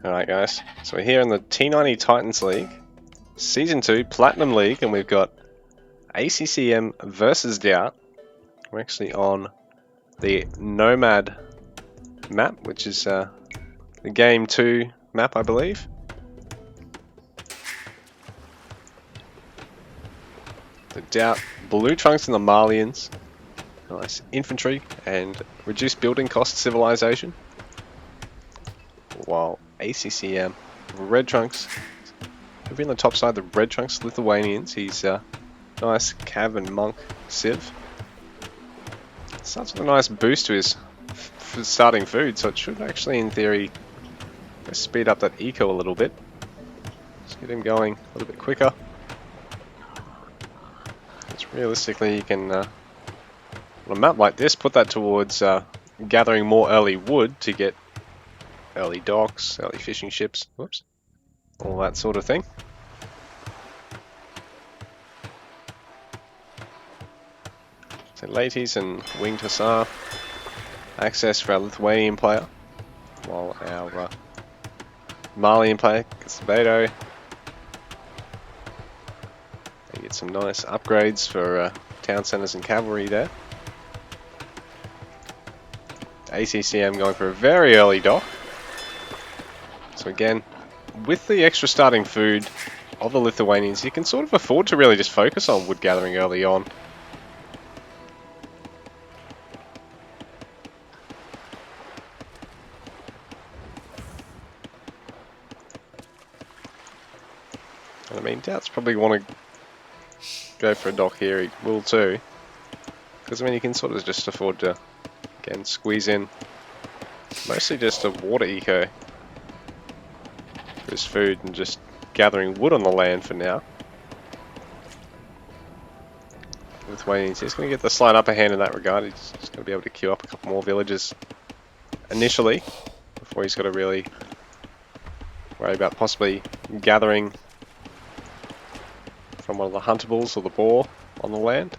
Alright guys, so we're here in the T90 Titans League, Season 2 Platinum League, and we've got ACCM versus DauT. We're actually on the Nomad map, which is the Game 2 map, I believe. The DauT Blue Trunks and the Malians. Nice infantry and reduced building cost civilization. While ACCM Red Trunks, over on the top side, the Red Trunks Lithuanians. He's nice Cav and Monk Civ. Starts with a nice boost to his starting food, so it should actually, in theory, speed up that eco a little bit. Just get him going a little bit quicker. It's realistically, you can, on a map like this, put that towards gathering more early wood to get early docks, early fishing ships, whoops, all that sort of thing. So Ladies and Winged Hussar, access for our Lithuanian player, while our Malian player gets the Beto. They get some nice upgrades for town centers and cavalry there. ACCM going for a very early dock. So again, with the extra starting food of the Lithuanians, you can sort of afford to really just focus on wood gathering early on. And I mean, DauT's probably want to go for a dock here, he will too. Because I mean, you can sort of just afford to, again, squeeze in mostly just a water eco for his food and just gathering wood on the land for now. Lithuanians, he's going to get the slight upper hand in that regard. He's just going to be able to queue up a couple more villages initially before he's got to really worry about possibly gathering from one of the huntables or the boar on the land.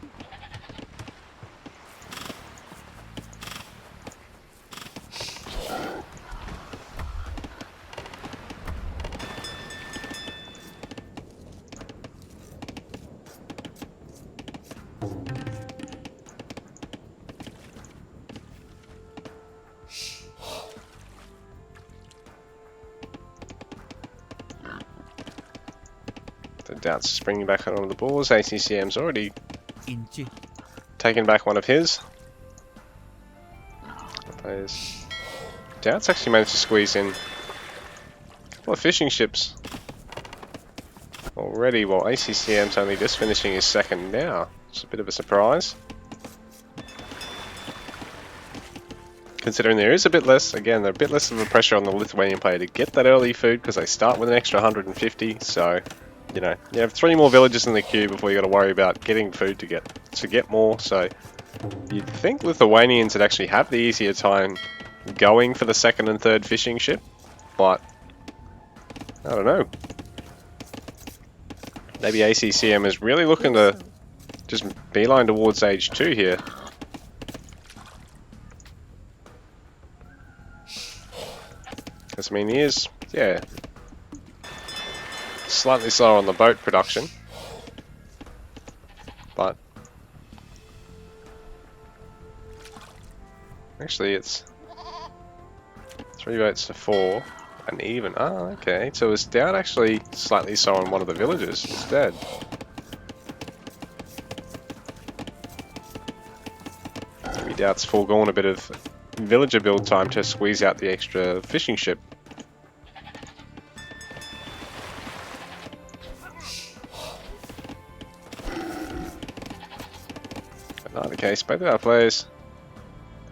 DauT's springing back on one of the boars. ACCM's already taken back one of his. DauT's actually managed to squeeze in a couple of fishing ships already, while ACCM's only just finishing his second now. It's a bit of a surprise, considering there is a bit less, again, a bit less of a pressure on the Lithuanian player to get that early food because they start with an extra 150, so you know, you have 3 more villages in the queue before you got to worry about getting food to get more. So you'd think Lithuanians would actually have the easier time going for the second and third fishing ship, but I don't know. Maybe ACCM is really looking to just beeline towards age 2 here. Because I mean, he is, yeah, slightly slower on the boat production, but actually it's 3 boats to 4 and even. Oh, okay, so it's DauT actually slightly slower on one of the villages instead. Maybe DauT's foregone a bit of villager build time to squeeze out the extra fishing ship. Not the case. Both of our players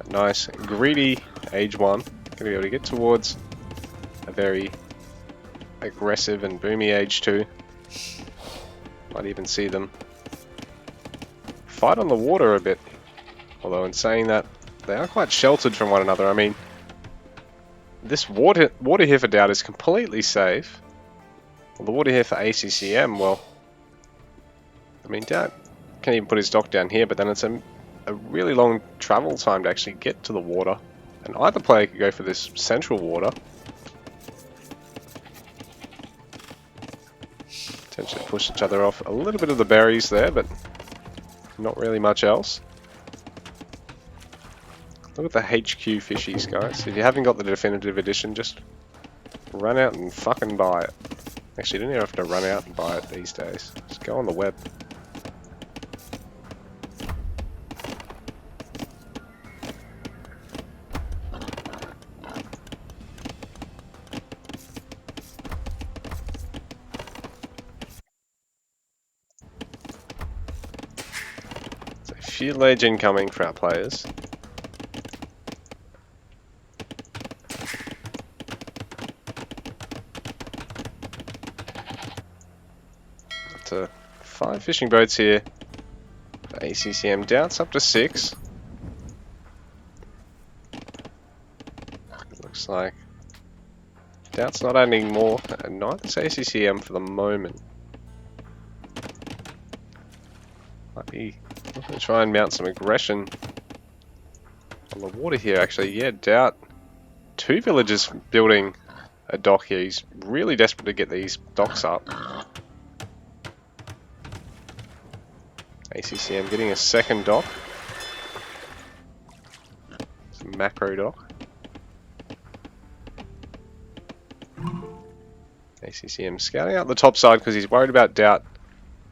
a nice greedy age 1, going to be able to get towards a very aggressive and boomy age 2. Might even see them fight on the water a bit, although in saying that, they are quite sheltered from one another. I mean, this water here for DauT is completely safe. Well, the water here for ACCM, well, I mean, DauT can't even put his dock down here, but then it's a really long travel time to actually get to the water. And either player could go for this central water. Potentially push each other off. A little bit of the berries there, but not really much else. Look at the HQ fishies, guys. If you haven't got the definitive edition, just run out and fucking buy it. Actually, you don't even have to run out and buy it these days. Just go on the web. So, Field Age incoming for our players. To 5 fishing boats here for ACCM. DauT's up to 6. Looks like DauT's not adding more, and neither's ACCM for the moment. Might be looking to try and mount some aggression on the water here, actually. Yeah, DauT. 2 villagers building a dock here. He's really desperate to get these docks up. ACCM getting a second dock. It's a macro dock. ACCM scouting out the top side because he's worried about DauT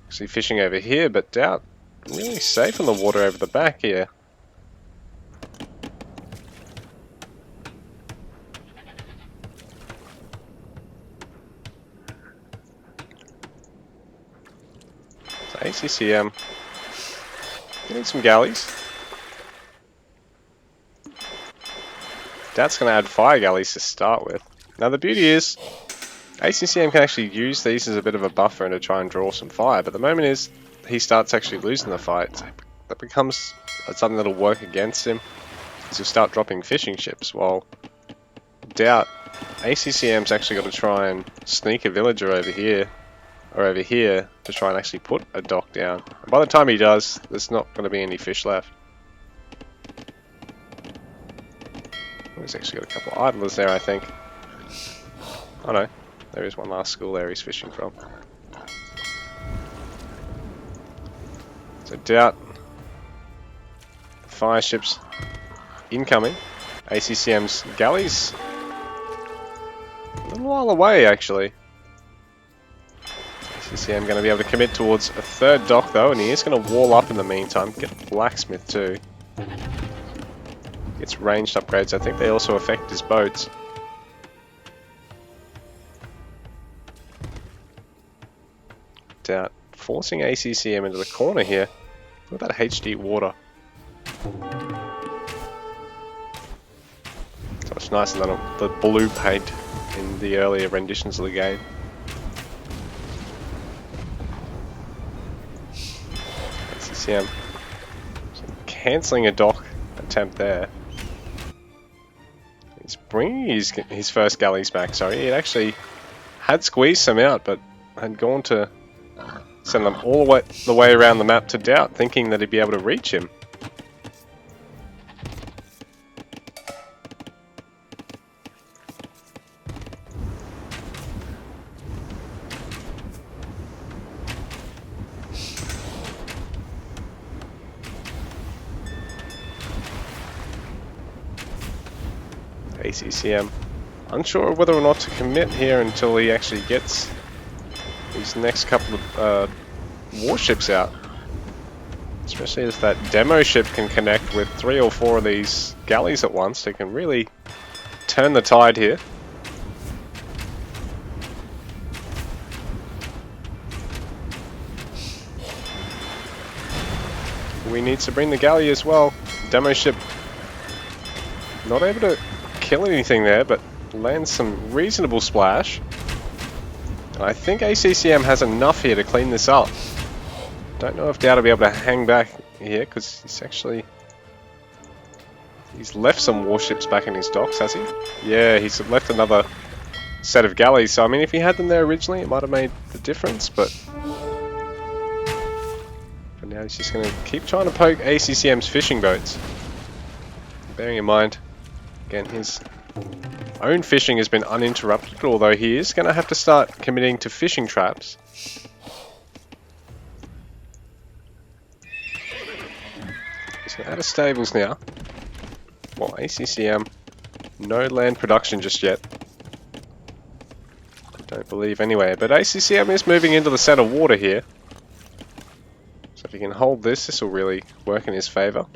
actually fishing over here, but DauT really safe on the water over the back here. So ACCM getting some galleys. DauT's going to add fire galleys to start with. Now the beauty is, ACCM can actually use these as a bit of a buffer and to try and draw some fire, but the moment is he starts actually losing the fight, that becomes something that'll work against him, because he'll start dropping fishing ships, while DauT, ACCM's actually got to try and sneak a villager over here, or over here, to try and actually put a dock down. And by the time he does, there's not going to be any fish left. He's actually got a couple of idlers there, I think. Oh no, there is one last school there he's fishing from. So DauT, fire ships incoming. ACCM's galleys a little while away, actually. ACCM going to be able to commit towards a third dock though, and he is going to wall up in the meantime. Get blacksmith too. Gets ranged upgrades. I think they also affect his boats. DauT forcing ACCM into the corner here. Look at that HD water. So it's nicer than the blue paint in the earlier renditions of the game. ACCM cancelling a dock attempt there. He's bringing his first galleys back. Sorry, he actually had squeezed some out, but had gone to send them all the way around the map to DauT, thinking that he'd be able to reach him. ACCM unsure of whether or not to commit here until he actually gets these next couple of warships out. Especially as that demo ship can connect with 3 or 4 of these galleys at once. They can really turn the tide here. We need to bring the galley as well. Demo ship not able to kill anything there, but lands some reasonable splash. I think ACCM has enough here to clean this up. Don't know if DauT will be able to hang back here, because he's left some warships back in his docks, has he? Yeah, he's left another set of galleys. So I mean, if he had them there originally, it might have made the difference, but for now he's just going to keep trying to poke ACCM's fishing boats. Bearing in mind, again, his own fishing has been uninterrupted, although he is going to have to start committing to fishing traps So out of stables now. Well, ACCM, no land production just yet. Don't believe anyway, but ACCM is moving into the center water here. So if he can hold this, this will really work in his favor.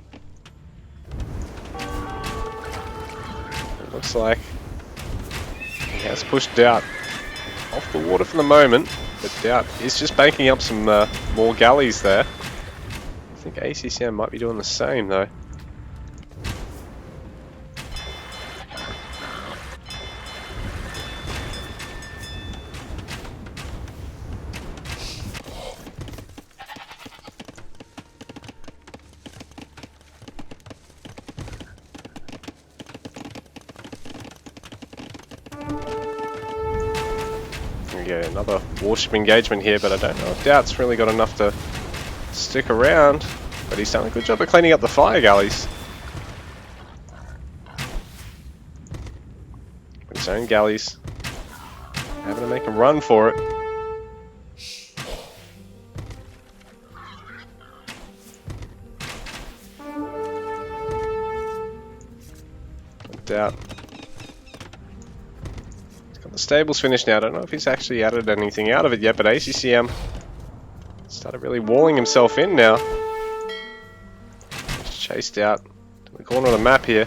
It looks like he has pushed DauT off the water for the moment, but DauT is just banking up some more galleys there. I think ACCM might be doing the same though. Yeah, another warship engagement here, but I don't know if DauT's really got enough to stick around. But he's done a good job of cleaning up the fire galleys. With his own galleys. Having to make a run for it. DauT. The stable's finished now. I don't know if he's actually added anything out of it yet, but ACCM started really walling himself in now. Just chased out to the corner of the map here.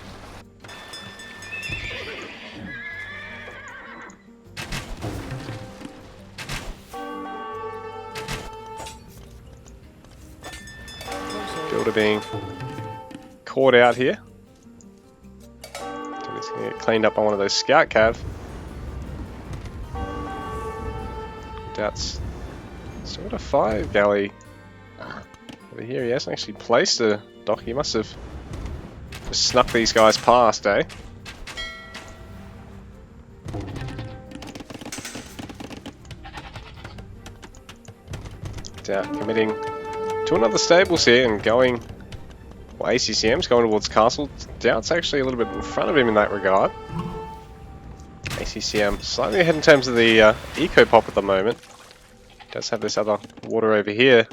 Builder being caught out here. So he's going to get cleaned up on one of those scout cav. DauT's still got a fire galley over here. He hasn't actually placed a dock. He must have just snuck these guys past, eh? DauT committing to another stables here and going. Well, ACCM's going towards castle. DauT's actually a little bit in front of him in that regard. ACCM slightly ahead in terms of the eco pop at the moment. Does have this other water over here.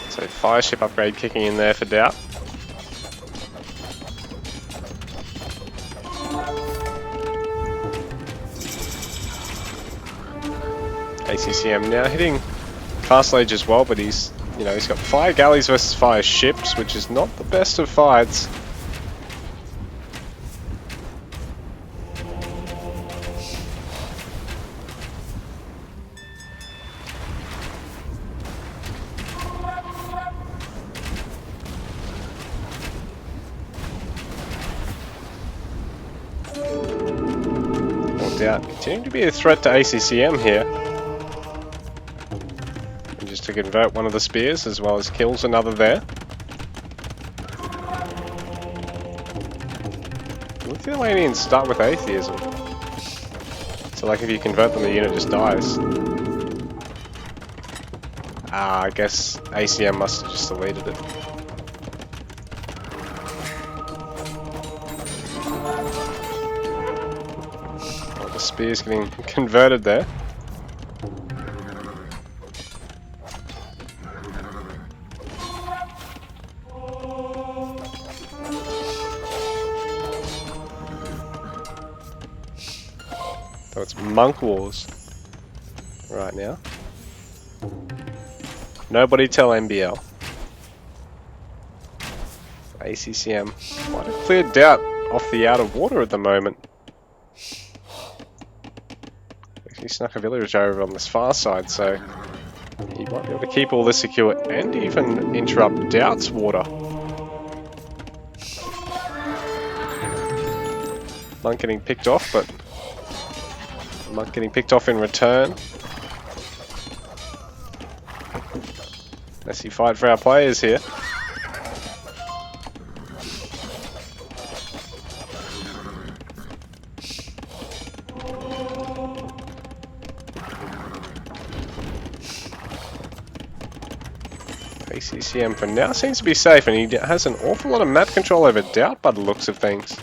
So fire ship upgrade kicking in there for DauT. ACCM now hitting castle age as well, but he's got fire galleys versus fire ships, which is not the best of fights. DauT continuing to be a threat to ACCM here. And just to convert one of the spears as well as kills another there. Lithuanians start with atheism. So like if you convert them, the unit just dies. I guess ACM must have just deleted it. Spears getting converted there. So it's monk wars right now. Nobody tell MBL. ACCM might have cleared DauT off the outer water at the moment. He snuck a village over on this far side, so he might be able to keep all this secure and even interrupt DauT's water. Monk getting picked off, but Monk getting picked off in return. Messy fight for our players here. ACCM for now seems to be safe, and he has an awful lot of map control over DauT by the looks of things.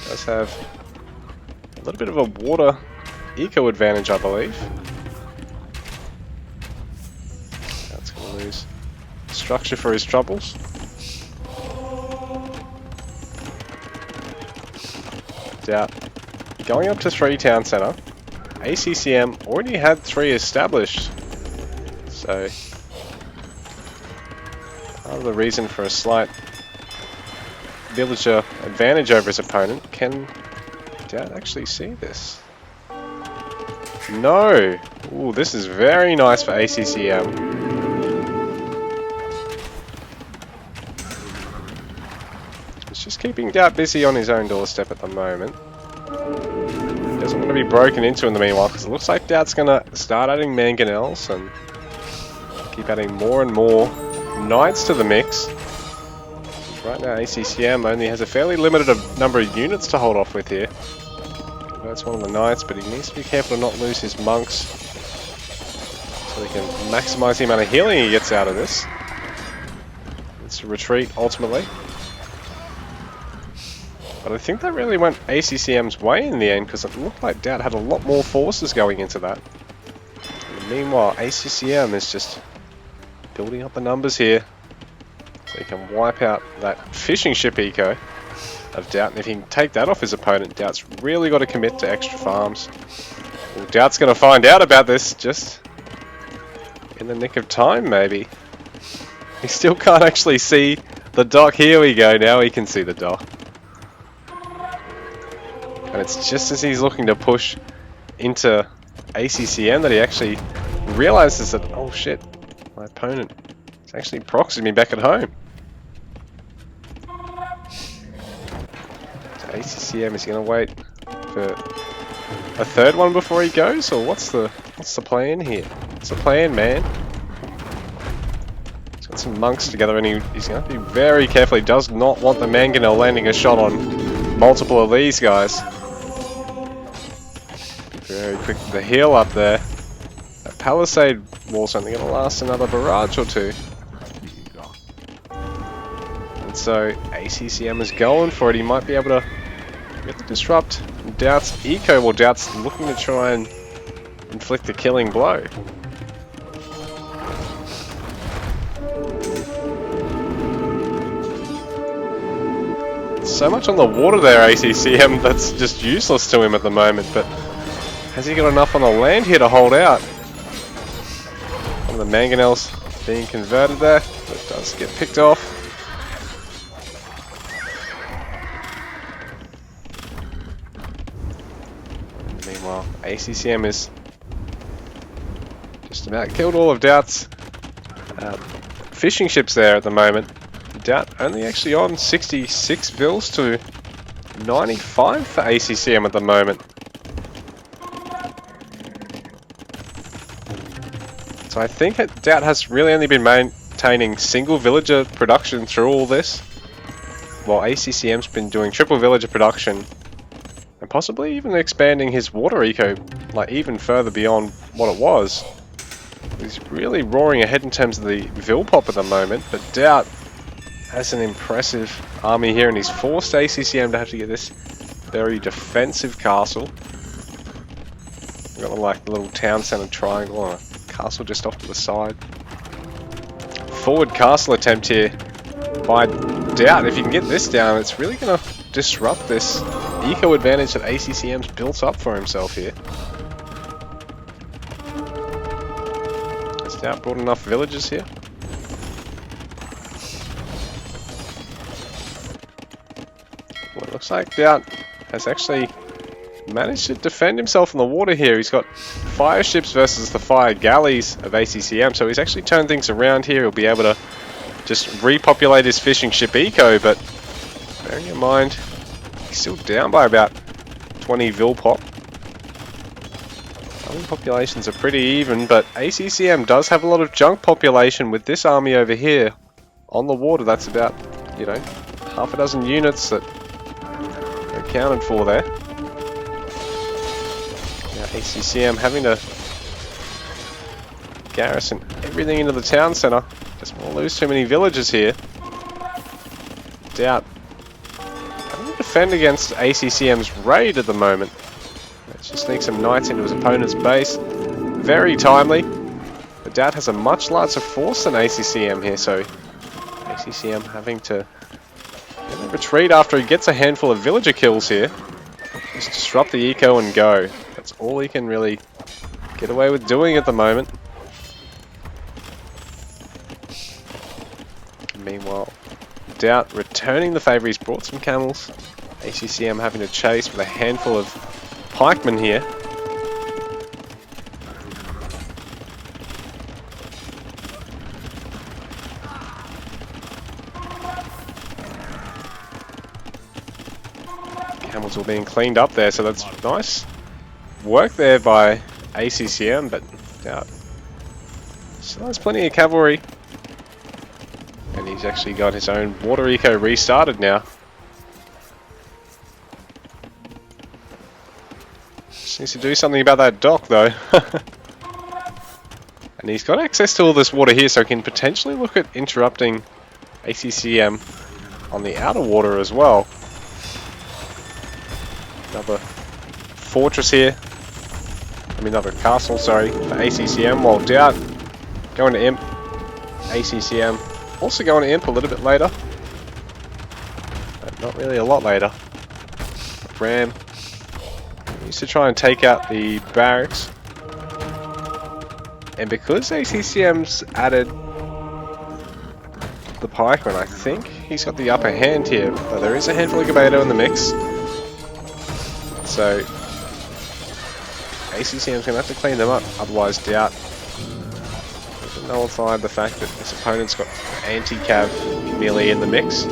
Does have a little bit of a water eco advantage, I believe. That's going to lose structure for his troubles. DauT going up to 3 town center. ACCM already had 3 established, so part of the reason for a slight villager advantage over his opponent. Can DauT actually see this? No! Ooh, this is very nice for ACCM. He's just keeping DauT busy on his own doorstep at the moment. He doesn't want to be broken into in the meanwhile, because it looks like DauT's going to start adding mangonels and keep adding more and more knights to the mix. Right now ACCM only has a fairly limited number of units to hold off with here. That's one of the knights, but he needs to be careful to not lose his monks, so he can maximize the amount of healing he gets out of this. It's a retreat ultimately. But I think that really went ACCM's way in the end, because it looked like DauT had a lot more forces going into that. And meanwhile, ACCM is just building up the numbers here, so he can wipe out that fishing ship eco of DauT, and if he can take that off his opponent, DauT's really got to commit to extra farms. Well, DauT's going to find out about this just in the nick of time, maybe. He still can't actually see the dock. Here we go, now he can see the dock. And it's just as he's looking to push into ACCM that he actually realizes that, oh shit, my opponent is actually proxying me back at home. So ACCM is going to wait for a third one before he goes, or what's the plan here? What's the plan, man? He's got some monks together, and he's going to be very careful. He does not want the mangonel landing a shot on multiple of these guys. Very quick to the heal up there. That palisade wall's only going to last another barrage or two. And so ACCM is going for it. He might be able to really disrupt DauT's eco, while DauT's looking to try and inflict a killing blow. So much on the water there, ACCM, that's just useless to him at the moment, but has he got enough on the land here to hold out? One of the mangonels being converted there, but it does get picked off. Meanwhile, ACCM is just about killed all of DauT's fishing ships there at the moment. DauT only actually on 66 vills to 95 for ACCM at the moment. So I think DauT has really only been maintaining single villager production through all this, while ACCM's been doing triple villager production and possibly even expanding his water eco like even further beyond what it was. He's really roaring ahead in terms of the vill pop at the moment, but DauT has an impressive army here, and he's forced ACCM to have to get this very defensive castle. We've got the little town centre triangle and a castle just off to the side. Forward castle attempt here by DauT. If you can get this down, it's really going to disrupt this eco advantage that ACCM's built up for himself here. Has DauT brought enough villagers here? Well, it looks like DauT has actually managed to defend himself in the water here. He's got fire ships versus the fire galleys of ACCM, so he's actually turned things around here. He'll be able to just repopulate his fishing ship eco, but bearing in mind he's still down by about 20 vill pop. Army populations are pretty even, but ACCM does have a lot of junk population with this army over here on the water. That's about, you know, half a dozen units that are accounted for there. Now ACCM having to garrison everything into the town centre. Just won't lose too many villages here. DauT having to defend against ACCM's raid at the moment. Just sneak some knights into his opponent's base. Very timely. But DauT has a much larger force than ACCM here, so ACCM having to retreat after he gets a handful of villager kills here. Just disrupt the eco and go. That's all he can really get away with doing at the moment. Meanwhile, DauT returning the favour. He's brought some camels. ACCM having to chase with a handful of pikemen here. Camels all being cleaned up there, so that's nice work there by ACCM, but DauT still has plenty of cavalry. And he's actually got his own water eco restarted now. Just needs to do something about that dock though. And he's got access to all this water here, so he can potentially look at interrupting ACCM on the outer water as well. Another fortress here. I mean another castle, sorry, for ACCM, while DauT going to Imp. ACCM also going to Imp a little bit later. But not really a lot later. Ram used to try and take out the barracks. And because ACCM's added the pikemen, I think he's got the upper hand here. But there is a handful of Gabedo in the mix. So ACCM's going to have to clean them up, otherwise DauT doesn't nullify the fact that his opponent's got anti-cav melee in the mix. So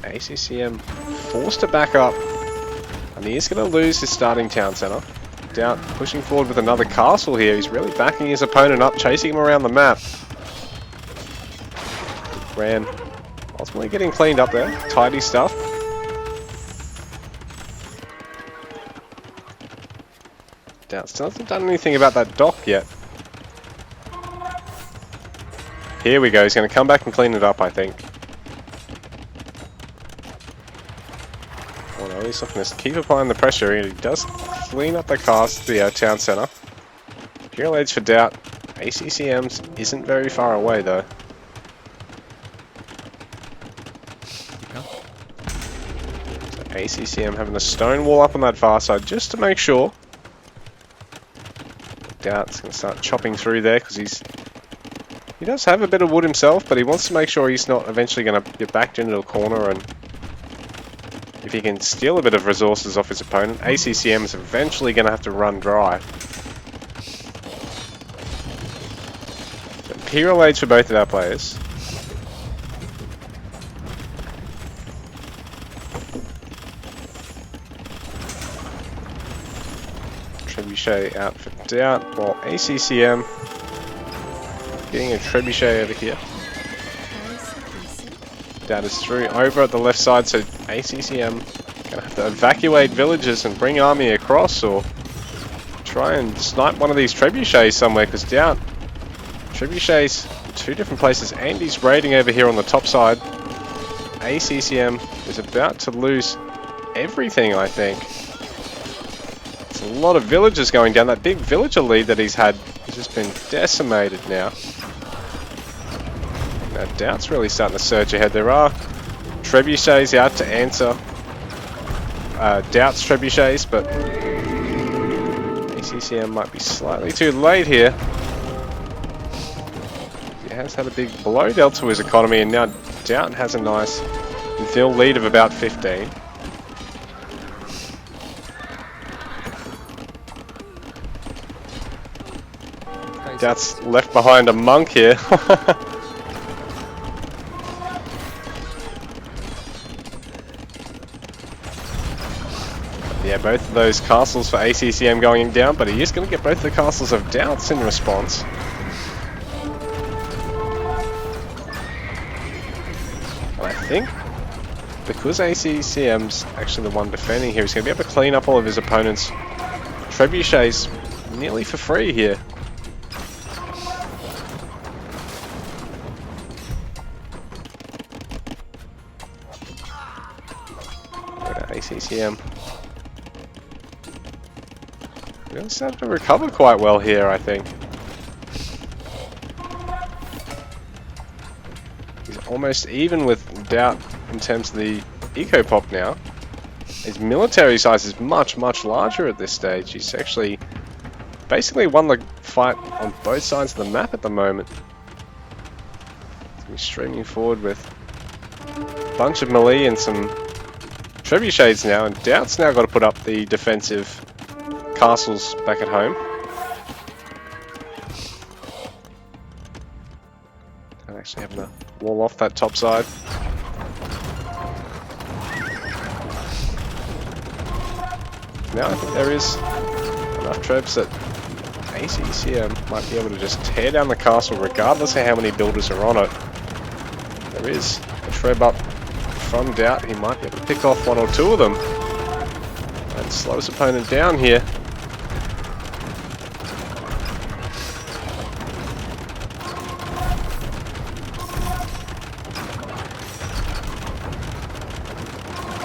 ACCM forced to back up, and he is going to lose his starting town centre. DauT pushing forward with another castle here. He's really backing his opponent up, chasing him around the map. Ram ultimately getting cleaned up there. Tidy stuff. DauT still hasn't done anything about that dock yet. Here we go, he's going to come back and clean it up, I think. Oh no, he's not going to keep applying the pressure, and he does clean up the town centre. Imperial Age for DauT. ACCM's isn't very far away though. So ACCM having a stone wall up on that far side just to make sure. DauT's going to start chopping through there because he does have a bit of wood himself, but he wants to make sure he's not eventually going to get backed into a corner, and if he can steal a bit of resources off his opponent, ACCM is eventually going to have to run dry. So Imperial Age for both of our players. Trebuchet out for DauT, while ACCM getting a Trebuchet over here. DauT is through over at the left side, so ACCM gonna have to evacuate villages and bring army across, or try and snipe one of these Trebuchets somewhere, because DauT Trebuchets in two different places, and he's raiding over here on the top side. ACCM is about to lose everything, I think. A lot of villagers going down. That big villager lead that he's had has just been decimated now. Now DauT's really starting to surge ahead. There are trebuchets out to answer DauT's trebuchets, but ACCM might be slightly too late here. He has had a big blow dealt to his economy, and now DauT has a nice Vil lead of about 15. DauT's left behind a monk here. Yeah, both of those castles for ACCM going down, but he is going to get both the castles of DauT in response. And I think because ACCM's actually the one defending here, he's going to be able to clean up all of his opponent's trebuchets nearly for free here. ACCM really started to recover quite well here, I think. He's almost even with DauT in terms of the eco pop now. His military size is much larger at this stage. He's actually basically won the fight on both sides of the map at the moment. He's streaming forward with a bunch of melee and some trebuchets now, and DauT's now got to put up the defensive castles back at home. And actually having to wall off that top side. Now I think there is enough trebs that ACCM might be able to just tear down the castle regardless of how many builders are on it. There is a treb up from DauT. He might be able to pick off one or two of them and slow his opponent down here.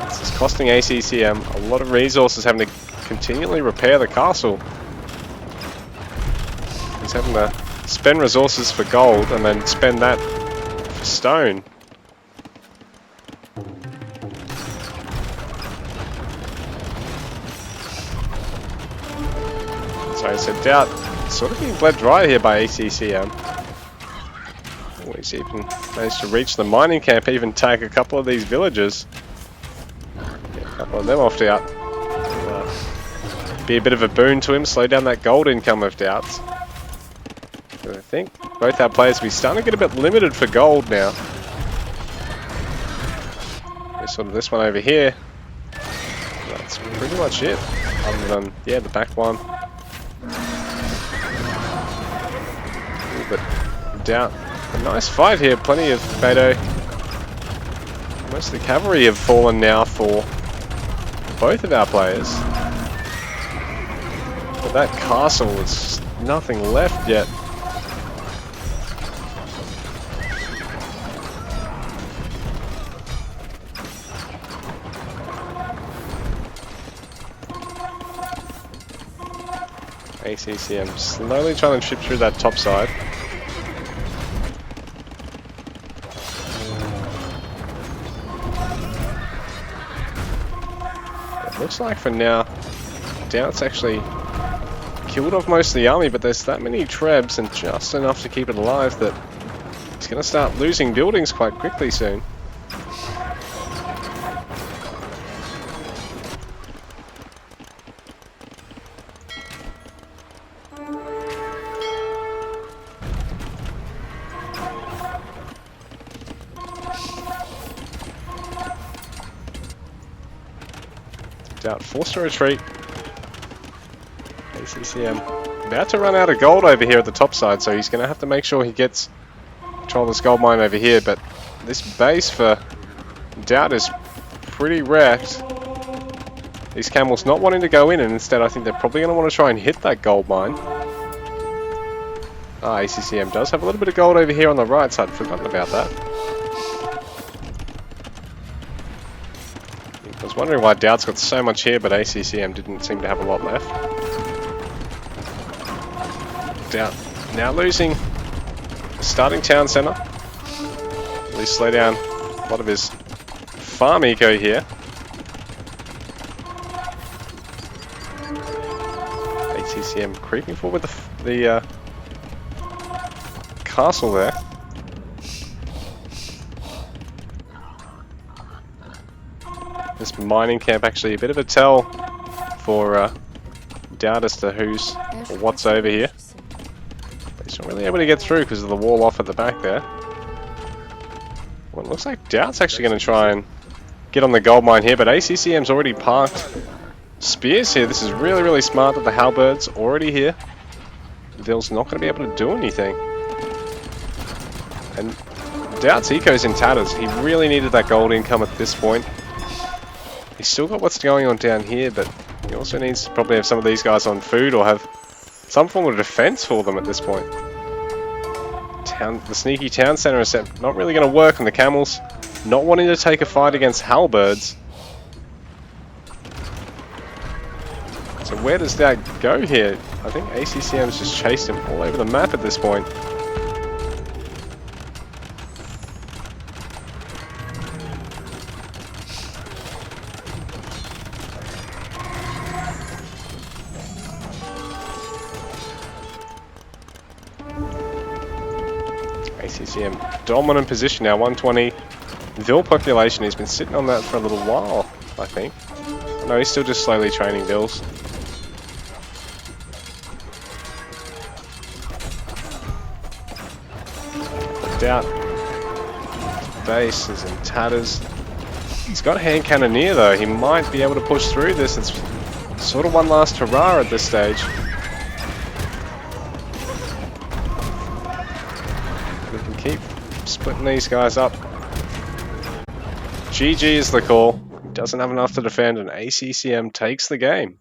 This is costing ACCM a lot of resources, having to continually repair the castle. He's having to spend resources for gold and then spend that for stone. So DauT sort of being bled dry here by ACCM. Oh, he's even managed to reach the mining camp, even take a couple of these villagers. Get a couple of them off DauT. Be a bit of a boon to him, slow down that gold income of DauT. I think both our players will be starting to get a bit limited for gold now. There's sort of this one over here. That's pretty much it. Other than, yeah, the back one. But DauT, a nice fight here, plenty of Beto. Most of the cavalry have fallen now for both of our players. But that castle is nothing left yet. ACCM slowly trying to chip through that top side. It looks like for now, DauT's actually killed off most of the army, but there's that many trebs and just enough to keep it alive that he's going to start losing buildings quite quickly soon. DauT forced to retreat. ACCM about to run out of gold over here at the top side, so he's going to have to make sure he gets control of this gold mine over here. But this base for DauT is pretty wrecked. These camels not wanting to go in, and instead I think they're probably going to want to try and hit that gold mine. ACCM does have a little bit of gold over here on the right side. Forgotten about that. I was wondering why DauT's got so much here, but ACCM didn't seem to have a lot left. DauT now losing the starting town centre. Really slow down a lot of his farm eco here. ACCM creeping forward with the castle there. This mining camp actually a bit of a tell for DauT as to who's or what's over here. But he's not really able to get through because of the wall off at the back there. Well, it looks like DauT's actually going to try and get on the gold mine here, but ACCM's already parked spears here. This is really, really smart that the halberds already here. Ville's not going to be able to do anything. And DauT's eco's in tatters. He really needed that gold income at this point. He's still got what's going on down here, but he also needs to probably have some of these guys on food or have some form of defense for them at this point. The sneaky town center is not really going to work, and the camels not wanting to take a fight against halberds. So where does that go here? I think ACCM's just chased him all over the map at this point. ACCM dominant position now, 120. Ville population, he's been sitting on that for a little while, I think. No, he's still just slowly training Villes. DauT base is in tatters. He's got a hand cannoneer though, he might be able to push through this. It's sort of one last hurrah at this stage. We can keep splitting these guys up. GG is the call. Doesn't have enough to defend, and ACCM takes the game.